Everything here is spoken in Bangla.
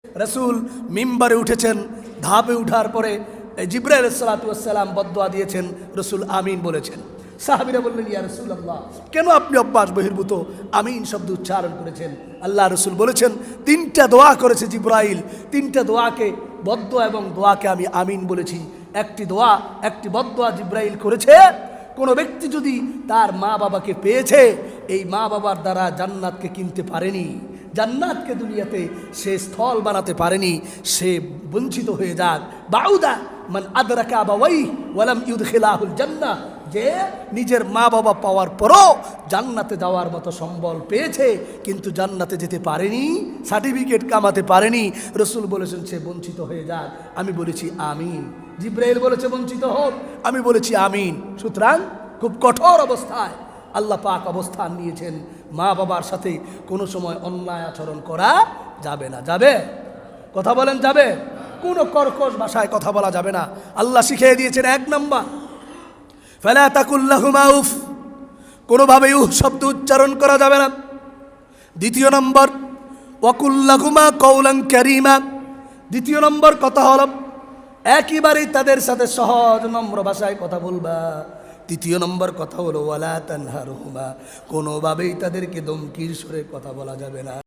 রাসূল মিম্বারে উঠেছেন, ধাপে উঠার পরে জিবরাইল আলাইহিস সালাতু ওয়াস সালাম বদদুয়া দিয়েছেন, রাসূল আমিন বলেছেন। সাহাবীরা বললেন, ইয়া রাসূলুল্লাহ, কেন আপনি অভ্যাস বহির্ভূত আমিন শব্দ উচ্চারণ করেছেন? আল্লাহ রাসূল বলেছেন, তিনটা দোয়া করেছে জিবরাইল, তিনটা দোয়াকে, বদদুয়া এবং দোয়াকে আমি আমিন বলেছি। একটি দোয়া, একটি বদদুয়া জিবরাইল করেছে, কোনো ব্যক্তি যদি তার মা বাবাকে পেয়েছে, এই মা বাবার দ্বারা জান্নাতকে কিনতে পারেনি, জান্নাতকে দুনিয়াতে সে স্থল বানাতে পারেনি, সে বঞ্চিত হয়ে যাক। বাউদা মান আদরাকা আবাওয়াই ওয়ালাম ইউদখিলাহুল জান্নাহ, যে নিজের মা বাবা পাওয়ার পরও জান্নাতে যাওয়ার মতো সম্বল পেয়েছে কিন্তু জান্নাতে যেতে পারেনি, সার্টিফিকেট কামাতে পারেনি, রাসূল বলেছেন সে বঞ্চিত হয়ে যাক। আমি বলেছি আমিন। জিবরাইল বলেছে বঞ্চিত হোক, আমি বলেছি আমিন। সুতরাং খুব কঠোর অবস্থায় আল্লাহ পাক অবস্থান নিয়েছেন, মা বাবার সাথে কোনো সময় অন্যায় আচরণ করা যাবে না। যাবে? কথা বলেন, যাবে? কোনো কর্কশ ভাষায় কথা বলা যাবে না। আল্লাহ শিখিয়ে দিয়েছেন, এক নম্বর, ফালা তাকুল লাহুমা উফ, কোনোভাবেই উফ শব্দ উচ্চারণ করা যাবে না। দ্বিতীয় নম্বর, ওয়াকুল লাহুমা কওলান কারীমা, দ্বিতীয় নম্বর কথা হলো একেবারেই তাদের সাথে সহজ নম্র ভাষায় কথা বলবা। তৃতীয় নম্বর কথা হলো ওয়ালা তানহারহুমা, কোনোভাবেই তাদেরকে ধমকির সুরে কথা বলা যাবে না।